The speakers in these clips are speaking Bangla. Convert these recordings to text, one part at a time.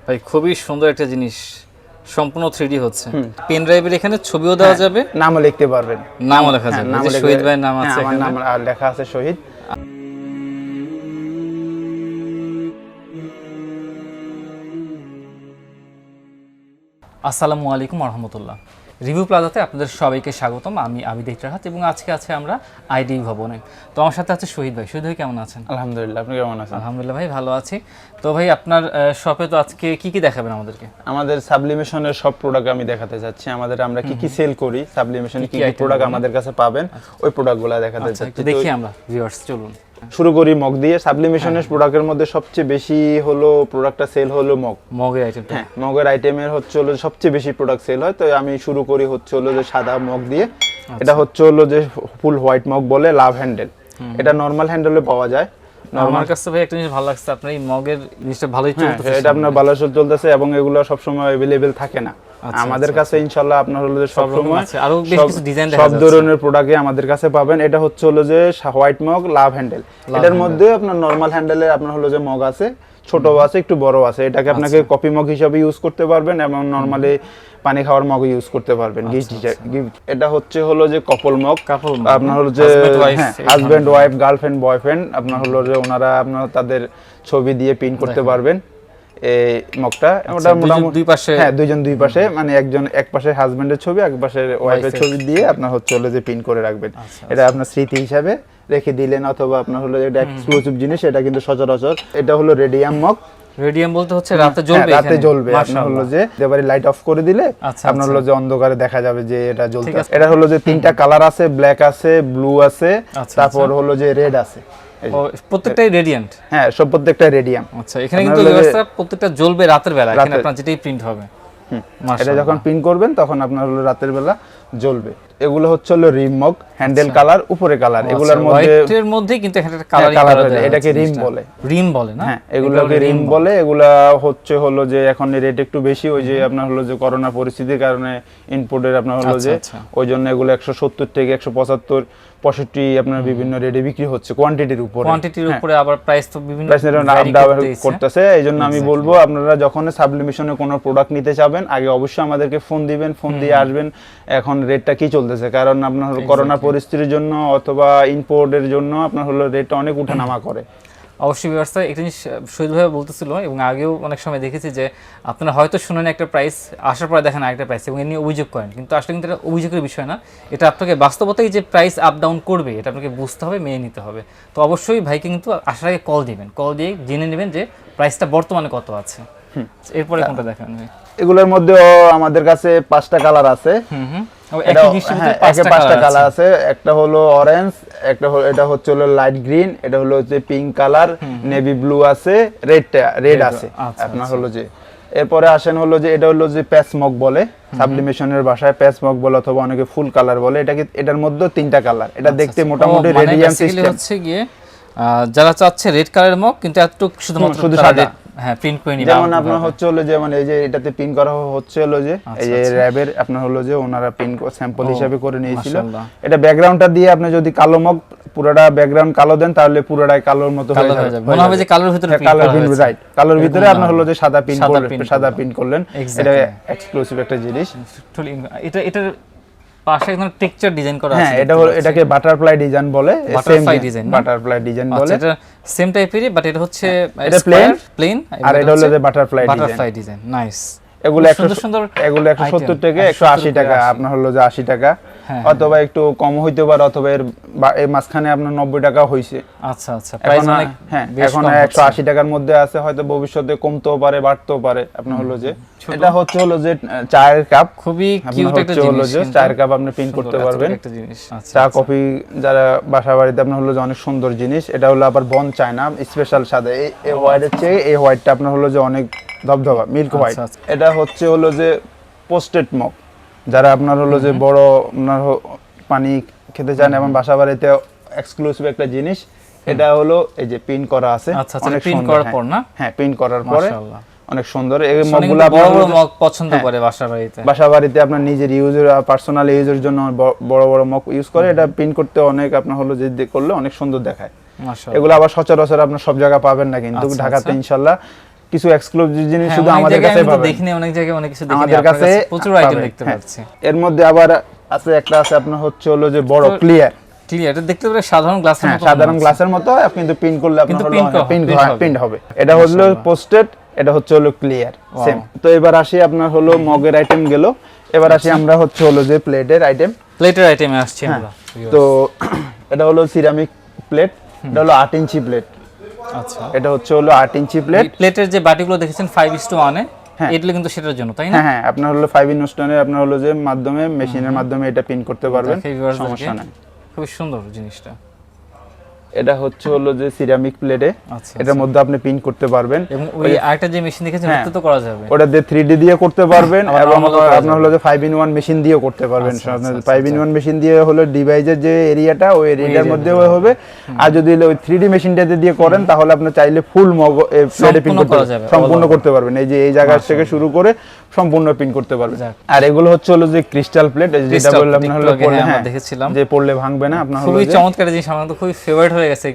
ভাই খুবই সুন্দর একটা জিনিস, সম্পূর্ণ 3D হচ্ছে। পেন ড্রাইভের এখানে ছবিও দেওয়া যাবে, নামও লিখতে পারবেন, নামও লেখা যাবে। শহীদ ভাইয়ের নাম আছে আমার এখানে, নাম আর লেখা আছে শহীদ। আসসালামু আলাইকুম রহমতুল্লাহ। রিভিউ প্লাজাতে আপনাদের সবাইকে স্বাগতম। আমি আবিদ রাহাত এবং আজকে আছে আমরা আইডিবি ভবনে। তো আমার সাথে আছে শহীদ ভাই। শহীদ ভাই কেমন আছেন? আলহামদুলিল্লাহ, আপনি কেমন আছেন? আলহামদুলিল্লাহ ভাই, ভালো আছি। তো ভাই আপনার শপে তো আজকে কি কি দেখাবেন আমাদেরকে? আমাদের সাবলিমেশনের সব প্রোডাক্ট আমি দেখাতে যাচ্ছি। আমরা কি কি সেল করি, সাবলিমেশনে কি কি প্রোডাক্ট আমাদের কাছে পাবেন, ওই প্রোডাক্টগুলো দেখাতে যাচ্ছি। দেখি আমরা ভিউয়ার্স, চলুন শুরু করি মগ দিয়ে। সাবলিমেশনের প্রোডাক্টের মধ্যে সবচেয়ে বেশি হলো প্রোডাক্টটা সেল হলো মগের আইটেম। হ্যাঁ, মগের আইটেমের হচ্ছে হলো সবচেয়ে বেশি প্রোডাক্ট সেল হয়। তো আমি শুরু করি হচ্ছে হলো যে সাদা মগ দিয়ে। এটা হচ্ছে হলো যে ফুল হোয়াইট মগ বলে, লাভ হ্যান্ডেল। এটা নরমাল হ্যান্ডেলে পাওয়া যায়। আমার কাছে ভাই একটা জিনিস ভালো লাগছে, আপনার এই মগের জিনিসটা ভালোই চলতেছে। এটা আপনার ভালো চলতেছে এবং এগুলো সব সময় अवेलेबल থাকে না। আমাদের কাছে ইনশাআল্লাহ আপনার হলো যে সব সময় আরো বেশ কিছু ডিজাইন দেখা যাচ্ছে, সব ধরনের প্রোডাক্টই আমাদের কাছে পাবেন। এটা হচ্ছে হলো যে হোয়াইট মগ লাভ হ্যান্ডেল। এটার মধ্যে আপনার নরমাল হ্যান্ডেলে আপনার হলো যে মগ আছে, ছোট আছে, একটু বড় আছে। এটাকে আপনাকে কফি মগ হিসেবে ইউজ করতে পারবেন এবং নরমালি পানি খাওয়ার মগ ইউজ করতে পারবেন গিফট। এটা হচ্ছে হলো যে কাপল মগ। আপনার হলো যে হাজবেন্ড ওয়াইফ, গার্লফ্রেন্ড বয়ফ্রেন্ড, আপনার হলো যে ওনারা আপনার তাদের ছবি দিয়ে পিন করতে পারবেন এই মগটা। ওটা মোটামুটি দুই পাশে, হ্যাঁ দুইজন দুই পাশে, মানে একজন এক পাশে হাজবেন্ডের ছবি, এক পাশে ওয়াইফের ছবি দিয়ে আপনার হচ্ছে হলো যে পিন করে রাখবেন। এটা আপনার স্মৃতি হিসাবে রেখে দিলেন, অথবা আপনার হলো এটা এক্সক্লুসিভ জিনিস। এটা কিন্তু সচরাচর এটা হলো রেডিয়াম মগ। রেডিয়াম বলতে হচ্ছে রাতে জ্বলবে, রাতে জ্বলবে। আপনার হলো যে এবারে লাইট অফ করে দিলে আপনার হলো যে অন্ধকারে দেখা যাবে যে এটা জ্বলছে। এটা হলো যে তিনটা কালার আছে, ব্ল্যাক আছে, ব্লু আছে, তারপর হলো যে রেড আছে। প্রত্যেকটাই রেডিয়েন্ট। হ্যাঁ, সব প্রত্যেকটা রেডিয়াম। আচ্ছা, এখানে কিন্তু ব্যবস্থা প্রত্যেকটা জ্বলবে রাতের বেলা। এখানে আপনার যেটাই প্রিন্ট হবে, এটা যখন প্রিন্ট করবেন তখন আপনার হলো রাতের বেলা জ্বলবে। এগুলো হচ্ছে হলো রিম মগ, হ্যান্ডেল কালার, উপরে কালার। এগুলোর মধ্যে হোয়াইটের মধ্যে কিন্তু একটা কালার, এটাকে রিম বলে। রিম বলে না? হ্যাঁ, এগুলোকে রিম বলে। এগুলা হচ্ছে হলো যে এখন রেট একটু বেশি, ওই যে আপনার হলো যে করোনা পরিস্থিতির কারণে ইনপুটের আপনার হলো যে ওই জন্য এগুলো 170 থেকে 175 65 আপনার বিভিন্ন রেটে বিক্রি হচ্ছে কোয়ান্টিটির উপরে। আবার প্রাইস তো বিভিন্ন আপ ডাউন করতেছে। এইজন্য আমি বলবো আপনারা যখন সাবলিমেশনে কোনো প্রোডাক্ট নিতে চাবেন, আগে অবশ্যই আমাদেরকে ফোন দিবেন, ফোন দিয়ে আসবেন এখন রেটটা কি চলতেছে। কারণ আপনার করোনা পরিস্থিতির জন্য অথবা ইম্পোর্টের জন্য আপনার হলো রেটটা অনেক উঠানামা করে। অবশ্যই ব্যবস্থা একটা জিনিস শহীদ ভাই বলতেছিল, এবং আগেও অনেক সময় দেখেছি যে আপনারা হয়তো শুনেন একটা প্রাইস, আসার পরে দেখেন আরেকটা প্রাইস, এবং এ নিয়ে অভিযোগ করেন। কিন্তু আসলে কিন্তু এটা অভিযোগের বিষয় না, এটা আপনাকে বাস্তবতাই যে প্রাইস আপ ডাউন করবে এটা আপনাকে বুঝতে হবে, মেনে নিতে হবে। তো অবশ্যই ভাইকে কিন্তু আসার আগে কল দিবেন, কল দিয়ে জেনে নেবেন যে প্রাইসটা বর্তমানে কত আছে। এরপরে কোনটা দেখান ভাই? এগুলোর মধ্যে আমাদের কাছে 5টা কালার আছে। পাঁচটা কালার আছে। একটা হলো অরেঞ্জ, এটা হচ্ছে হলো লাইট গ্রিন, এটা হলো যে পিঙ্ক কালার, নেভি ব্লু আছে, রেড আছে আপনার হলো যে। এরপরে আসেন হলো যে এটা হলো যে প্যাচ মগ বলে, সাবলিমেশনের ভাষায় প্যাচ মগ বলে, অথবা অনেকে ফুল কালার বলে। এটার মধ্যে 3টা কালার। এটা দেখতে মোটামুটি রেডিয়াম সিস্টেম হচ্ছে গিয়ে যারা চাচ্ছে রেড কালারের মগ, কিন্তু এতটুকু শুধু সাদা, হ্যাঁ প্রিন্ট করে নিবে। যেমন আপনার হচ্ছে হলো যেমন এই যে এটাতে পিন করা হচ্ছে হলো যে এই যে র‍্যাবের আপনার হলো যে ওনারা পিন স্যাম্পল হিসেবে করে নিয়েছিল। এটা ব্যাকগ্রাউন্ডটা দিয়ে আপনি যদি কালো মগ পুরোটা ব্যাকগ্রাউন্ড কালো দেন তাহলে পুরোটাই কালোর মতো হয়ে যাবে, মনে হবে যে কালোর ভিতরে রাইট, কালোর ভিতরে আপনার হলো যে সাদা পিন করলেন। এটা এক্সক্লুসিভ একটা জিনিস। এটার পাশে একটা টেক্সচার ডিজাইন করা আছে। হ্যাঁ, এটা হলো এটাকে বাটারফ্লাই ডিজাইন বলে, বাটারফ্লাই ডিজাইন বলে। এটা সেম টাইপেরই, বাট এটা হচ্ছে এটা প্লেন, আর এটা হলো যে বাটারফ্লাই ডিজাইন। নাইস। এগুলো 170 থেকে 180 টাকা আপনার হলো যে 80 টাকা, অথবা একটু কম হইতে পারে, অথবা এর মাঝখানে আপনার 90 টাকা হইছে। আচ্ছা আচ্ছা, প্রাইস অনেক, হ্যাঁ এখন 180 টাকার মধ্যে আছে, হয়তো ভবিষ্যতে কমতেও পারে বাড়তেও পারে। আপনার হলো যে এটা হচ্ছে হলো যে চায়ের কাপ, খুবই কিউট একটা জিনিস। হলো যে চায়ের কাপ আপনি পিন করতে পারবেন একটা জিনিস। চা কফি যারা বাসা বাড়িতে আপনার হলো যে অনেক সুন্দর জিনিস। এটা হলো আবার বন চায় না, স্পেশাল সাদা। এই হোয়াইটের চেয়ে এই হোয়াইটটা আপনার হলো যে অনেক ধবধবা, মিল্ক হোয়াইট। এটা হচ্ছে হলো যে পোস্টেড মগ, যারা আপনার হলো যে বড় আপনার পানি খেতে চান এবং বাসা বাড়িতে এক্সক্লুসিভ একটা জিনিস। এটা হলো এই যে পিন করা আছে, অনেক পিন করার পর না? হ্যাঁ, পিন করার পরে অনেক সুন্দর। এই মগগুলো বড় বড় মগ পছন্দ করে বাসা বাড়িতে আপনার নিজের ইউজের, পার্সোনাল ইউজের জন্য বড় বড় মগ ইউজ করে। এটা পিন করতে অনেক আপনার হলো যে করলে অনেক সুন্দর দেখায়। এগুলো আবার সচরাচর আপনার সব জায়গায় পাবেন না, কিন্তু ঢাকাতে ইনশাআল্লাহ কিছু এক্সক্লুসিভ জিনিস হ্যাঁ, শুধু অনেক আমাদের জায়গায় কাছে আমি তো পাবেন। দেখিনি, অনেক জায়গায় অনেক কিছু দেখিনি, আমাদের আপনার কাছে প্রচুর আইটেম পাবেন, দেখতে হ্যাঁ। পাচ্ছি। এর মধ্যে আবার আছে একটা আছে আপনার হচ্ছে হলো যে বড় তো- ক্লিয়ার, ক্লিয়ার, এটা দেখতে পারে সাধারণ গ্লাসের হ্যাঁ মতো সাধারণ মনে হচ্ছে। গ্লাসের মতো, কিন্তু প্রিন্ট করলে আপনার কিন্তু হলো print করা- print হবে। প্রিন্ট হবে। এটা হলো পোস্টেড, এটা হচ্ছে হলো ক্লিয়ার, সেম। তো এবার আসি আপনার হলো মগের আইটেম গেল, এবার আসি আমরা হচ্ছে হলো যে প্লেটের আইটেম। প্লেটের আইটেমে আসছে আমরা। তো এটা হলো সিরামিক প্লেট, এটা হলো 8 ইঞ্চি প্লেট। আচ্ছা, এটা হচ্ছে হলো 8 ইঞ্চি প্লেট। প্লেটের যে বাটিগুলো দেখেছেন 5:1 হ্যাঁ। এগুলো কিন্তু সেটার জন্য, তাই না? হ্যাঁ হ্যাঁ, আপনার হলো 5 ইনস্টনের আপনার হলো যে মাধ্যমে মেশিনের মাধ্যমে এটা প্রিন্ট করতে পারবেন, দেখাই viewers সমস্যা দেরকে। নাই। খুব সুন্দর জিনিসটা। এটা হচ্ছে হলো যে সিরামিক প্লেটে, আচ্ছা, এটার মধ্যে আপনি প্রিন্ট করতে পারবেন। এবং ওই আরেকটা যে মেশিন দেখেছেন হ্যাঁ। ওটাতে তো করা যাবে। ওটা দিয়ে 3D দিয়ে করতে পারবেন, আবার এবং normal ও করা আপনার হলো যে 5-in-1 মেশিন দিয়েও করতে পারবেন। আচ্ছা, আচ্ছা, আচ্ছা, 5-in-1 মেশিন দিয়ে হলো ডিভাইসের যে এরিয়াটা, ওই এরিয়ার area মধ্যেও দিতে হবে। আর যদি ওই 3D মেশিনটাতে দিয়ে করেন তাহলে আপনি চাইলে ফুল মগ প্লেটে প্রিন্ট করতে করা পারবেন, যাবে, সম্পূর্ণ all over। করতে পারবেন। এই যে এই জায়গা থেকে শুরু করে সম্পূর্ণ প্রিন্ট করতে পারবেন। যাক। আর এগুলো হচ্ছে হলো যে ক্রিস্টাল প্লেট, যেটা Crystal বললাম plate, আপনার একটু হলো আগে পড়লে, আমরা হ্যাঁ দেখেছিলাম। যে পড়লে ভাঙবে না, আপনার হলো খুবই যে চমৎকার জিনিস, আমার তো খুবই ফেভারিট হয়ে গেছে।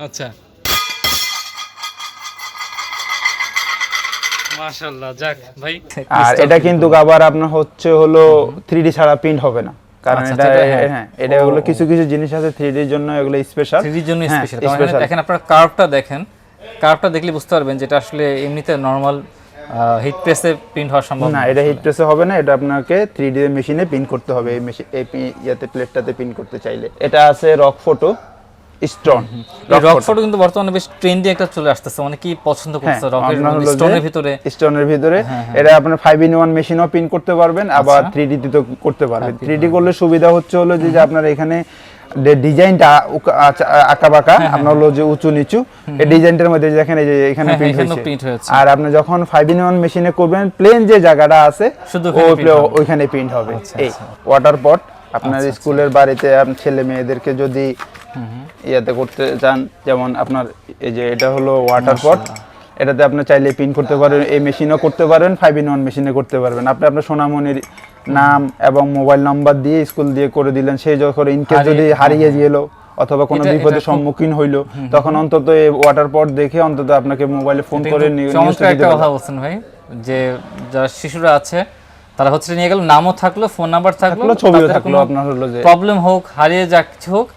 আচ্ছা, মাশাআল্লাহ, যাক ভাই। আর এটা কিন্তু আবার আপনার হচ্ছে হলো 3D ছাড়া প্রিন্ট হবে না, কারণ আচ্ছা, এটা এটা হ্যাঁ। হ্যাঁ এটা হলো কিছু কিছু জিনিস আছে 3D এর জন্য, এগুলো স্পেশাল। 3D এর জন্য হ্যাঁ, স্পেশাল। কারণ special। দেখেন আপনারা কার্ভটা দেখেন, কার্ভটা দেখলে বুঝতে পারবেন যেটা আসলে এমনিতে নরমাল হিট প্রেসে প্রিন্ট হওয়া সম্ভব না, এটা হিট প্রেসে হবে না, এটা আপনাকে 3D মেশিনে প্রিন্ট করতে হবে। এই মেশিন এই ইয়াতে প্লেটটাতে প্রিন্ট করতে চাইলে। এটা আছে rock photo stone. Rock photo কিন্তু বর্তমানে বেশ ট্রেন্ডি একটা চলে আসতেছে, অনেকেই পছন্দ করছে রকের স্টোনের ভিতরে। স্টোনের ভিতরে এটা আপনার 5-in-1 মেশিনও প্রিন্ট করতে পারবেন, আবার 3D তে করতে পারবেন। 3D করলে সুবিধা হচ্ছে হলো যে আপনার এখানে ডিজাইনটা আঁকা বাঁকা, আপনার হলো যে উঁচু নিচু, এই ডিজাইনটার মধ্যে দেখেন এই যে এখানে প্রিন্ট হয়েছে। আর আপনি যখন 5-in-1 মেশিনে করবেন, প্লেন যে জায়গাটা আছে শুধু ওইখানে প্রিন্ট হবে। এই ওয়াটার পট আপনার স্কুলের বাড়িতে ছেলে মেয়েদেরকে যদি ইয়াতে করতে চান, যেমন আপনার এই যে এটা হলো ওয়াটার পট, এটাতে আপনি চাইলে প্রিন্ট করতে পারেন, এই মেশিনও করতে পারেন, 5-in-1 মেশিনে করতে পারবেন। আপনি আপনার সোনামণির নাম এবং মোবাইল নাম্বার দিয়ে স্কুল দিয়ে করে দিলেন, সেই যখন ইনকেস যদি হারিয়ে গেল অথবা কোনো বিপদের সম্মুখীন হইলো, তখন অন্তত এই ওয়াটার পট দেখে অন্তত আপনাকে মোবাইলে ফোন করে চমৎকার একটা কথা বলছেন ভাই, যে যারা শিশুরা আছে তারা হচ্ছে নিয়ে গেল, নামও থাকলো, ফোন নাম্বার থাকলো, ছবিও থাকলো, আপনার হলো যে প্রবলেম হোক, হারিয়ে যাক কিছু হোক,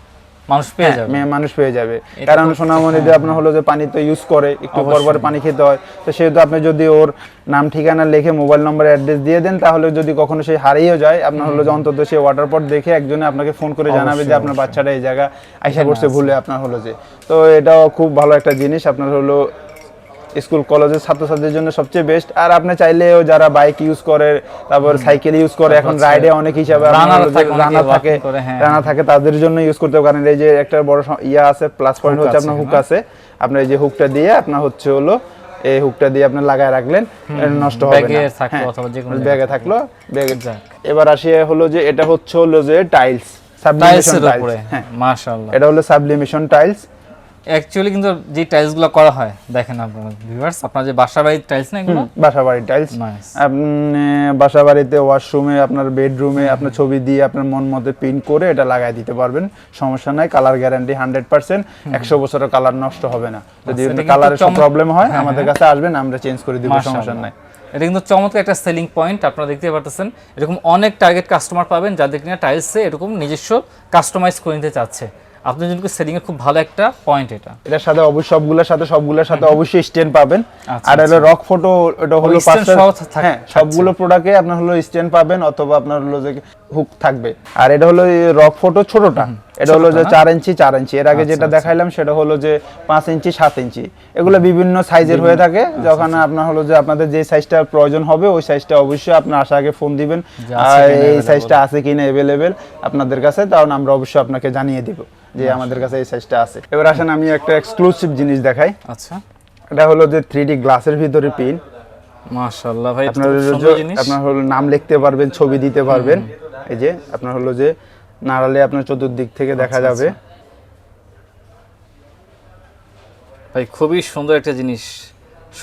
মানুষ পেয়ে যাবে। মানুষ পেয়ে যাবে। কারণ সোনামণিতে আপনার হলো যে পানি তো ইউজ করে, একটু পর পর পানি খেতে হয়, তো সেহেতু আপনি যদি ওর নাম ঠিকানা লিখে মোবাইল নম্বর অ্যাড্রেস দিয়ে দেন, তাহলে যদি কখনো সে হারিয়েও যায়, আপনার হলো যে অন্তত সে ওয়াটার পট দেখে একজনে আপনাকে ফোন করে জানাবে যে আপনার বাচ্চাটা এই জায়গা আইসা পড়ছে ভুলে, আপনার হলো যে। তো এটাও খুব ভালো একটা জিনিস, আপনার হলো স্কুল কলেজের ছাত্রছাত্রীদের জন্য সবচেয়ে বেস্ট। আর আপনি চাইলেও যারা বাইক ইউজ করে, তারপর সাইকেল ইউজ করে, এখন রাইডে অনেক হিসাবে রানা থাকে, তাদের জন্য ইউজ করতে পারেন। এই যে একটা বড় ইয়া আছে, প্লাস পয়েন্ট হচ্ছে আপনার হুক আছে, আপনার এই যে হুকটা দিয়ে আপনার হচ্ছে হলো এই হুকটা দিয়ে আপনি লাগায় রাখলেন, নষ্ট হবে না, ব্যাগে থাকলো ব্যাগে। এবার আসি হলো যে এটা হচ্ছে হলো যে টাইলস, সাবলিমেশন টাইলস। হ্যাঁ মাশাআল্লাহ, এটা হলো সাবলিমেশন টাইলস। অ্যাকচুয়ালি কিন্তু যে টাইলসগুলো করা হয়, দেখেন আপনারা ভিউয়ার্স, আপনার যে বাসাবাড়ির টাইলস না এগুলো, বাসাবাড়ির টাইলস। আপনি বাসাবাড়িতে ওয়াশরুমে, আপনার বেডরুমে আপনার ছবি দিয়ে আপনার মন মতো প্রিন্ট করে এটা লাগাই দিতে পারবেন, সমস্যা নাই। কালার গ্যারান্টি 100%, 100 বছরের কালার নষ্ট হবে না। যদি কালারের প্রবলেম হয় আমাদের কাছে আসবেন, আমরা চেঞ্জ করে দিব, সমস্যা নাই। এটা কিন্তু চমৎকার একটা সেলিং পয়েন্ট, আপনারা দেখতে পারতেছেন। এরকম অনেক টার্গেট কাস্টমার পাবেন যাদের কিনা টাইলসে এরকম নিজস্ব কাস্টমাইজ করে নিতে চাচ্ছে। আপনাদের জন্য সেলিং এর খুব ভালো একটা পয়েন্ট এটা। এটার সাথে অবশ্যই সবগুলোর সাথে অবশ্যই স্ট্যান্ড পাবেন। আর হলো রক ফটো, এটা হলো হ্যাঁ সবগুলো প্রোডাক্টে আপনার হলো স্ট্যান্ড পাবেন, অথবা আপনার হলো যে হুক থাকবে। আর এটা হলো রক ফটো ছোটটা, এটা হলো যে 4 ইঞ্চি 4 ইঞ্চি। এর আগে যেটা দেখাইলাম সেটা হলো যে 5 ইঞ্চি 7 ইঞ্চি। এগুলো বিভিন্ন সাইজের হয়ে থাকে। যখন আপনার হলো যে আপনাদের যে সাইজটা প্রয়োজন হবে, ওই সাইজটা অবশ্যই আপনার আসার আগে ফোন দিবেন, এই সাইজটা আছে কিনা অ্যাভেলেবেল আপনাদের কাছে, তাহলে আমরা অবশ্যই আপনাকে জানিয়ে দিব যে আমাদের কাছে এই সাইজটা আছে। এবার আসেন আমি একটা এক্সক্লুসিভ জিনিস দেখাই। আচ্ছা, এটা হলো যে 3D গ্লাসের ভিতরে পিন। মাশাআল্লাহ ভাই, আপনার হলো নাম লিখতে পারবেন, ছবি দিতে পারবেন। এই যে আপনার হলো যে নাড়ালে আপনার চতুর্দিক থেকে দেখা যাবে। ভাই খুবই সুন্দর একটা জিনিস,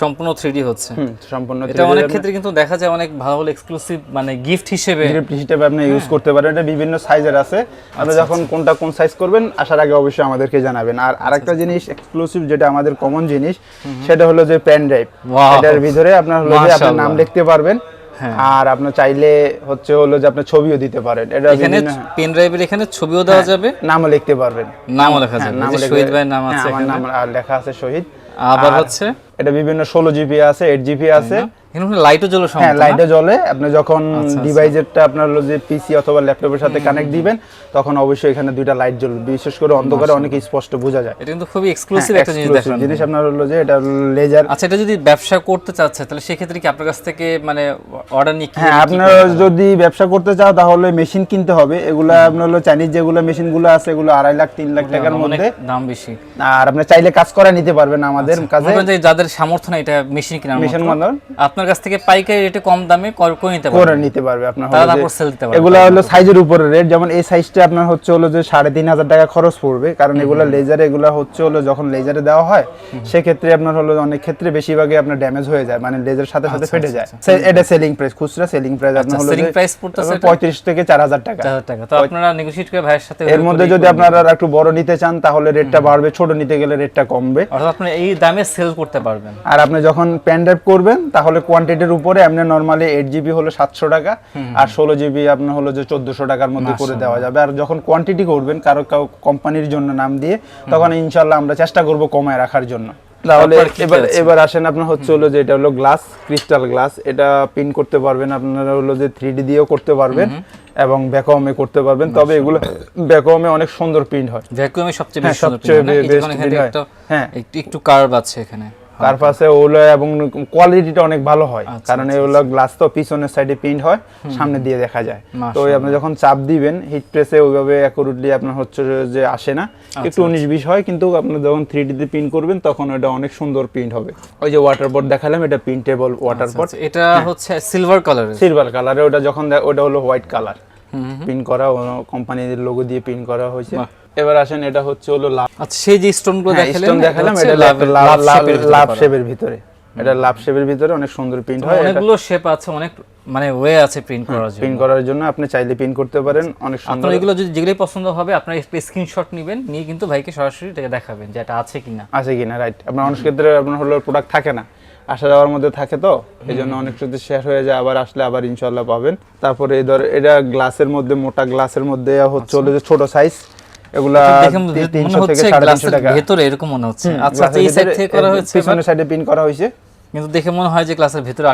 সম্পূর্ণ 3D হচ্ছে। সম্পূর্ণ 3D এটা অনেক ক্ষেত্রে কিন্তু দেখা যায় অনেক ভালো ভালো এক্সক্লুসিভ মানে গিফট হিসেবে আপনি ইউজ করতে পারেন। এটা বিভিন্ন সাইজের আছে, আপনি যখন কোনটা কোন সাইজ করবেন আসার আগে অবশ্যই আমাদেরকে জানাবেন। আর আরেকটা জিনিস এক্সক্লুসিভ যেটা আমাদের কমন জিনিস, সেটা হলো যে পেন ড্রাইভ। এটার ভিতরে আপনার হলো যে আপনার নাম লিখতে পারবেন, আর আপনি চাইলে হলো যে আপনি ছবিও দিতে পারেন। এটা এখানে পেন ড্রাইভের এখানে ছবিও দেওয়া যাবে, নামও লিখতে পারবেন, নামও লেখা যাবে, শহীদ ভাইয়ের নাম আছে এখানে, আমার নাম লেখা আছে শহীদ। আবার হচ্ছে এটা বিভিন্ন 16 জিবি আছে, 8 জিবি আছে। এখানে লাইটও জ্বলে, হ্যাঁ লাইটও জ্বলে। আপনি যখন ডিভাইসেরটা আপনার হলো যে পিসি অথবা ল্যাপটপের সাথে কানেক্ট দিবেন, তখন অবশ্যই এখানে দুইটা লাইট জ্বলবে, বিশেষ করে অন্ধকারে অনেক স্পষ্ট বোঝা যায়। এটা কিন্তু খুবই এক্সক্লুসিভ একটা জিনিস আপনার হলো যে এটা লেজার। আচ্ছা, এটা যদি ব্যবসা করতে চাচ্ছে তাহলে সেই ক্ষেত্রে কি আপনার কাছ থেকে মানে অর্ডার নিয়ে কি? হ্যাঁ, আপনারা যদি ব্যবসা করতে চাও তাহলে মেশিন কিনতে হবে। এগুলা আপনার হলো চাইনিজ যেগুলো মেশিনগুলো আছে, এগুলো 2.5 লাখ 3 লাখ টাকার মধ্যে, দাম বেশি। আর আপনি চাইলে কাজ করে নিতে পারবেন আমাদের কাছে। যাদের সামর্থ্য না এটা মেশিন কেনার মতো, আপনার কাছ থেকে পাইকারি রেটে কম দামে করে নিতে পারবে আপনার এগুলা হলো সাইজের উপরে রেট। যেমন এই সাইজটা আপনার হলো যে 3,500 টাকা খরচ পড়বে, কারণ এগুলা লেজারে, এগুলা হলো যখন লেজারে দেওয়া হয় সেক্ষেত্রে আপনার হলো অনেক ক্ষেত্রে বেশিরভাগই আপনার ড্যামেজ হয়ে যায়, মানে লেজার সাথে সাথে ফেটে যায়। এটা সেলিং প্রাইস, খুচরা সেলিং প্রাইস আপনার হলো সেলিং প্রাইস পড়তেছে 35 থেকে 4,000 টাকা। তো আপনারা নেগোশিয়েট করে ভাইয়ের সাথে, এর মধ্যে যদি আপনারা একটু বড় নিতে চান তাহলে রেটটা বাড়বে, ছোট নিতে গেলে রেটটা কমবে। অর্থাৎ আপনি এই দামে সেল করতে পারবেন। আর আপনি যখন পেন ড্রাইভ করবেন তাহলে কোয়ান্টিটির উপরে আপনি নরমালি 8 জিবি হলো 700 টাকা, আর 16 জিবি আপনার হলো যে 1400 টাকার মধ্যে করে দেওয়া যাবে। আর যখন কোয়ান্টিটি করবেন কারো কোম্পানির জন্য নাম দিয়ে, তখন ইনশাআল্লাহ আমরা চেষ্টা করব কমায় রাখার জন্য। তাহলে এবার আসেন আপনার হলো যে এটা হলো গ্লাস, ক্রিস্টাল গ্লাস। এটা পিন করতে পারবেন, আপনারা হলো যে 3D দিয়েও করতে পারবেন এবং ভ্যাকুয়ামে করতে পারবেন। তবে এগুলো ভ্যাকুয়ামে অনেক সুন্দর প্রিন্ট হয়, ভ্যাকুয়ামে সবচেয়ে বেশি সুন্দর প্রিন্ট হয়। হ্যাঁ, একটু কার্ভ আছে এখানে, তার পাশে ওগুলো এবং কোয়ালিটিটা অনেক ভালো হয়, কারণ এগুলো গ্লাস তো পিছনের সাইডে প্রিন্ট হয়, সামনে দিয়ে দেখা যায়। তো আপনি যখন চাপ দিবেন হিট প্রেসে ওইভাবে অ্যাকুরেটলি আপনার হচ্ছে যে আসে না, একটু 19-20 হয়, কিন্তু আপনি যখন 3D তে প্রিন্ট করবেন তখন এটা অনেক সুন্দর প্রিন্ট হবে। ওই যে ওয়াটার বোর্ড দেখালাম, এটা প্রিন্টেবল ওয়াটার বোর্ড। এটা হচ্ছে সিলভার কালারে, ওটা যখন ওটা হলো হোয়াইট কালার প্রিন্ট করা, কোম্পানির লোগো দিয়ে প্রিন্ট করা হয়েছে। এবার আসেন এটা হলো লাভ। আচ্ছা, সেই যে স্টোনগুলো দেখালাম এটা লাভ শেপের ভিতরে, এটা লাভ শেপের ভিতরে অনেক সুন্দর প্রিন্ট হয়। অনেকগুলো শেপ আছে, অনেক মানে ওয়ে আছে প্রিন্ট করার জন্য আপনি চাইলে প্রিন্ট করতে পারেন, অনেক সুন্দর। আপনার এগুলো যদি যেগুলো পছন্দ হবে আপনারা স্ক্রিনশট নেবেন, নিয়ে কিন্তু ভাইকে সরাসরি দেখাবেন যে এটা আছে কিনা। রাইট। আপনার অনেক ক্ষেত্রে আপনার হলো প্রোডাক্ট থাকে না, আসা যাওয়ার মধ্যে থাকে, তো এই জন্য অনেক ক্ষেত্রে শেয়ার হয়ে যায়, আবার আসলে আবার ইনশাআল্লাহ পাবেন। তারপরে এটা গ্লাসের মধ্যে, মোটা গ্লাসের মধ্যে হলো যে ছোট সাইজ, এগুলা 300 থেকে 350 টাকা ভিতরে এরকম মনে হচ্ছে। আচ্ছা, এই সাইড থেকে করা হয়েছে, পিছনের সাইডে পিন করা হয়েছে, কিন্তু দেখে মনে হয় যে ক্লাসের ভিতরে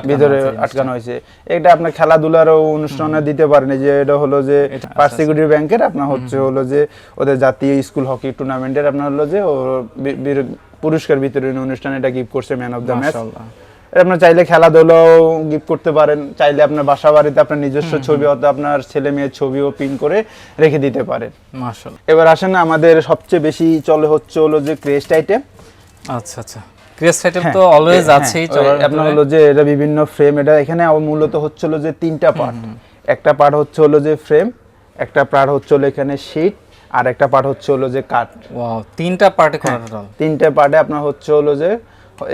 আটকানো হয়েছে। এটা আপনার খেলাধুলারও অনুষ্ঠানে দিতে পারেন। যে এটা হলো যে ফার্স্ট সিকিউরিটি ব্যাংকের আপনার হলো যে ওদের জাতীয় স্কুল হকি টুর্নামেন্টের আপনার হলো যে পুরস্কার বিতরণী অনুষ্ঠানে এটা গিফট করছে ম্যান অফ দ্য ম্যাচ। আপনার চাইলে খেলাধুলাও গিফট করতে পারেন, চাইলে আপনার বাসা বাড়িতে আপনার নিজস্ব ছবি অথবা আপনার ছেলে মেয়ের ছবিও প্রিন্ট করে রেখে দিতে পারেন। মাশাআল্লাহ। এবার আসেন আমাদের সবচেয়ে বেশি চলে হলো যে ক্রেস্ট আইটেম। আচ্ছা, ক্রেস্ট আইটেম তো অলওয়েজ আছেই চলার। আপনার হলো যে এটা বিভিন্ন ফ্রেম, এটা এখানে মূলত হলো যে 3টা পার্ট। একটা পার্ট হলো যে ফ্রেম, একটা পার্ট হলো এখানে শীট, আর একটা পার্ট হলো যে কাট। ওয়াও, 3টা পার্টে করা টোটাল। 3টা পার্টে আপনার হলো যে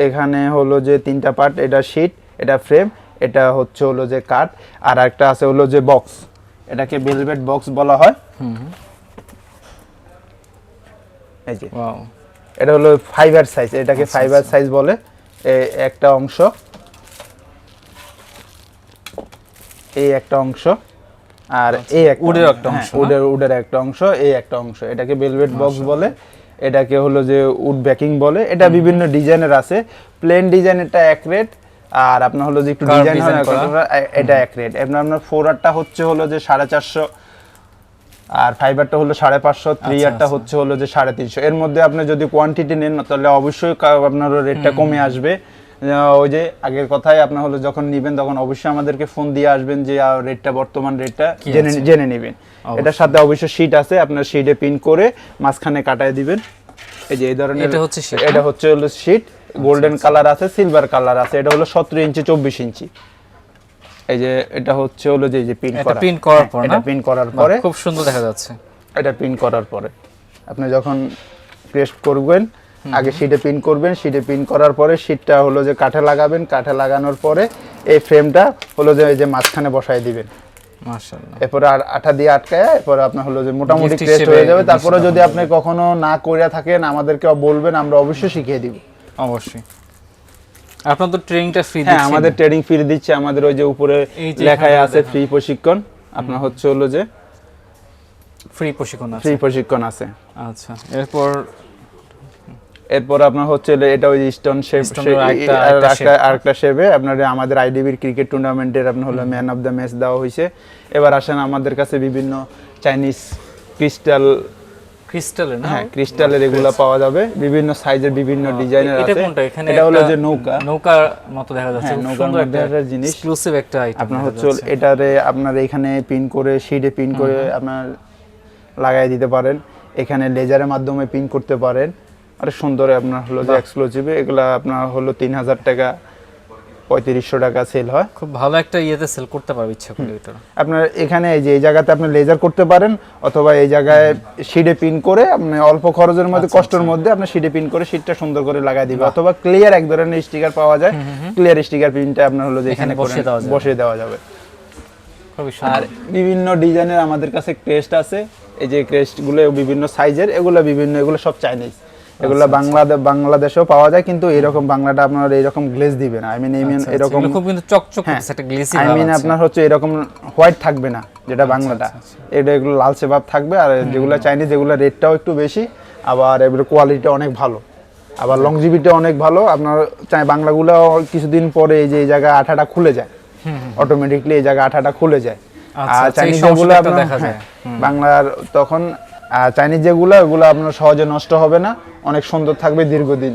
এখানে হলো যে 3টা পার্ট, এটা শীট, এটা ফ্রেম, এটা হলো যে কাট, আর একটা আছে হলো যে বক্স, এটাকে ভেলভেট বক্স বলা হয়। এই যে ওয়াও, এটা হলো ফাইবার সাইজ, এটাকে ফাইবার সাইজ বলে। একটা অংশ, এই একটা অংশ, আর এই উডের একটা অংশ, উডের একটা অংশ, এই একটা অংশ, এটাকে ভেলভেট বক্স বলে। এটাকে হলো যে উড ব্যাকিং বলে। এটা বিভিন্ন ডিজাইনের আছে, প্লেন ডিজাইন এটা এক রেট, আর আপনার হলো যে একটু ডিজাইন হয় এটা এক রেট। আপনার ফোরারটা হলো যে 450, আর ফাইবারটা হলো 550, 3 হলো যে 350। এর মধ্যে আপনি যদি কোয়ান্টিটি নেন তাহলে অবশ্যই আপনার রেটটা কমে আসবে। ওই যে আগের কথাই, আপনার হলো যখন নিবেন তখন অবশ্যই আমাদেরকে ফোন দিয়ে আসবেন যে রেটটা, বর্তমান রেটটা জেনে নেবেন। এটার সাথে অবশ্যই শীট আছে, আপনার শীটে পিন করে মাঝখানে কাটায় দিবেন। এই যে এই ধরনের এটা হলো শীট, গোল্ডেন কালার আছে, সিলভার কালার আছে। এটা হলো 17 ইঞ্চি 24 ইঞ্চি। এই যে এটা হলো যে প্রিন্ট করার পর, এটা প্রিন্ট করার পরে খুব সুন্দর দেখা যাচ্ছে। এটা প্রিন্ট করার পরে আপনি যখন পেস্ট করবেন আগে শীটে পিন করবেন, শীটে পিন করার পরে শীটটা হলো যে কাঠে লাগাবেন, কাঠে লাগানোর পরে এই ফ্রেমটা হলো যে এই যে মাঝখানে বসায় দিবেন মাশাআল্লাহ। এরপর আর আঠা দিয়ে আটকায়, এরপর আপনার হলো যে মোটামুটি টেস্ট হয়ে যাবে। তারপরে যদি আপনি কখনো না কইরা থাকেন আমাদেরকে বলবেন, আমরা অবশ্যই শিখিয়ে দিব। অবশ্যই। আপনার তো ট্রেনিংটা ফ্রি দিচ্ছেন? হ্যাঁ, আমাদের ট্রেনিং ফ্রি দিচ্ছে। আমাদের ওই যে উপরে লেখায় আছে ফ্রি প্রশিক্ষণ, আপনার হচ্ছে হলো যে ফ্রি প্রশিক্ষণ আছে। ফ্রি প্রশিক্ষণ আছে। আচ্ছা, এরপর আপনার হচ্ছে এটা ওই স্টোন শেপ আরেকটা শেপে আপনার আমাদের আইডিবির ক্রিকেট টুর্নামেন্টের আপনার হলো ম্যান অফ দ্য ম্যাচ দেওয়া হয়েছে। এবার আসেন আমাদের কাছে বিভিন্ন চাইনিজ ক্রিস্টালের না, হ্যাঁ ক্রিস্টালের এগুলা পাওয়া যাবে, বিভিন্ন সাইজের বিভিন্ন ডিজাইনের আছে। এটা হলো যে নৌকার মতো দেখা যাচ্ছে, নৌকার মধ্যে একটা জিনিস, এক্সক্লুসিভ একটা আইটেম। আপনার হচ্ছে এটারে আপনার এখানে পিন করে শীটে পিন করে আপনার লাগাই দিতে পারেন, এখানে লেজারের মাধ্যমে পিন করতে পারেন। আর সুন্দর আপনার হলো যে এক্সক্লুসিভ, এগুলা আপনার হলো 3000 টাকা 3500 টাকা সেল হয়। খুব ভালো একটা ইয়েতে সেল করতে পারবে ইচ্ছা করলে। এটা আপনার এখানে এই যে এই জায়গাতে আপনি লেজার করতে পারেন, অথবা এই জায়গায় শীটে পিন করে আপনি অল্প খরচের মধ্যে কষ্টের মধ্যে আপনি শীটে পিন করে শীটটা সুন্দর করে লাগাই দিবে, অথবা ক্লিয়ার এক ধরনের স্টিকার পাওয়া যায়, ক্লিয়ার স্টিকার পিনটা আপনার হলো যে এখানে বসিয়ে দেওয়া যাবে। আর বিভিন্ন ডিজাইনের আমাদের কাছে ক্রেস্ট আছে, এই যে ক্রেস্ট গুলো বিভিন্ন সাইজের, এগুলো সব চাইনিজ, এগুলো বাংলাদেশেও পাওয়া যায়, কিন্তু এরকম বাংলাটা আপনার এরকম গ্লেজ দিবে না। এরকম খুব কিন্তু চকচক করছে, একটা গ্লেসি ভাব আছে। আপনার হচ্ছে এরকম হোয়াইট থাকবে না, যেটা বাংলাটা এগুলো লালচে ভাব থাকবে। আর যেগুলো চাইনিজ এগুলো রেটটাও একটু বেশি, আবার এগুলো কোয়ালিটি অনেক ভালো, আবার লংজিভিটি অনেক ভালো। আপনার বাংলাগুলো কিছুদিন পরে এই যে এই জায়গায় আঠাটা খুলে যায়, অটোমেটিকলি এই জায়গায় আঠাটা খুলে যায়। আর চাইনিজ যেগুলো দেখা যায় বাংলার, তখন চাইনিজ যেগুলো ওগুলো আপনার সহজে নষ্ট হবে না, অনেক সুন্দর থাকবে দীর্ঘদিন।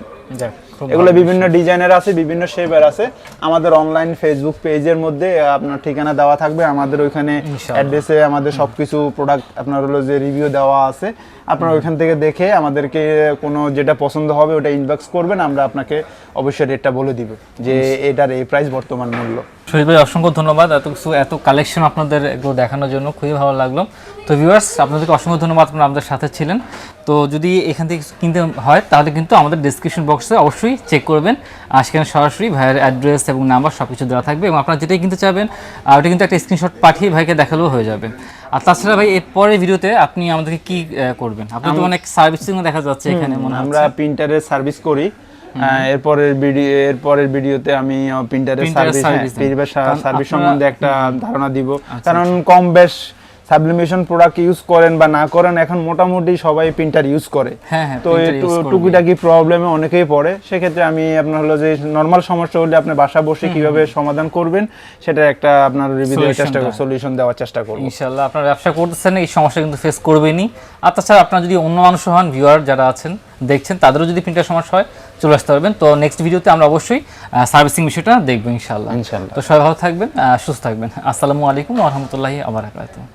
এগুলো বিভিন্ন ডিজাইনের আছে, বিভিন্ন শেপের আছে। আমাদের অনলাইন ফেসবুক পেজের মধ্যে আপনার ঠিকানা দেওয়া থাকবে, আমাদের ওইখানে অ্যাড্রেসে আমাদের সবকিছু প্রোডাক্ট আপনার হলো যে রিভিউ দেওয়া আছে। আপনারা ওইখান থেকে দেখে আমাদেরকে কোনো যেটা পছন্দ হবে ওটা ইনবক্স করবেন, আমরা আপনাকে অবশ্যই রেটটা বলে দিব যে এটার এই প্রাইস বর্তমান মূল্য। শহীদ ভাই অসংখ্য ধন্যবাদ এত কালেকশন আপনাদের এগুলো দেখানোর জন্য, খুবই ভালো লাগলো। তো ভিউয়ার্স, আপনাদেরকে অসংখ্য ধন্যবাদ, আপনারা আমাদের সাথে ছিলেন। তো যদি এখান থেকে কিনতে হয় তাহলে কিন্তু আমাদের ডেসক্রিপশন বক্সে অবশ্যই চেক করবেন, সেখানে সরাসরি ভাইয়ের অ্যাড্রেস এবং নাম্বার সব কিছু দেওয়া থাকবে, এবং আপনারা যেটাই কিনতে চাবেন ওটা কিন্তু একটা স্ক্রিনশট পাঠিয়ে ভাইকে দেখালেও হয়ে যাবে। আর তাছাড়া ভাই এর পরের ভিডিওতে আপনি আমাদেরকে কি করবেন? আপনি তো অনেক সার্ভিসিং দেখা যাচ্ছে এখানে, আমরা প্রিন্টারের সার্ভিস করি। এরপরের ভিডিওতে আমি প্রিন্টারের সার্ভিস সম্বন্ধে একটা ধারণা দিব, কারণ কম বেশ সাবলিমেশন প্রোডাক্ট ইউজ করেন বা না করেন, এখন মোটামুটি সবাই প্রিন্টার ইউজ করে। তো টুকিটাকি প্রবলেমে অনেকেই পড়ে, সেক্ষেত্রে আমি আপনার হলো যে নর্মাল সমস্যা হলে আপনি বাসা বসে কিভাবে সমাধান করবেন সেটা একটা আপনার সলিউশন দেওয়ার চেষ্টা করব। ইনশাআল্লাহ আপনারা ব্যবসা করতেছেন, এই সমস্যা কিন্তু ফেস করবেনই। আর তাছাড়া আপনারা যদি অন্য মানুষ হন, ভিউয়ার যারা আছেন দেখছেন, তাদেরও যদি প্রিন্টার সমস্যা হয় চলে আসতে পারবেন। তো নেক্সট ভিডিওতে আমরা অবশ্যই সার্ভিসিং বিষয়টা দেখবো ইনশাআল্লাহ। তো সবাই ভালো থাকবেন, সুস্থ থাকবেন। আসসালামু আলাইকুম ওয়া রাহমাতুল্লাহি ওয়া বারাকাতুহু।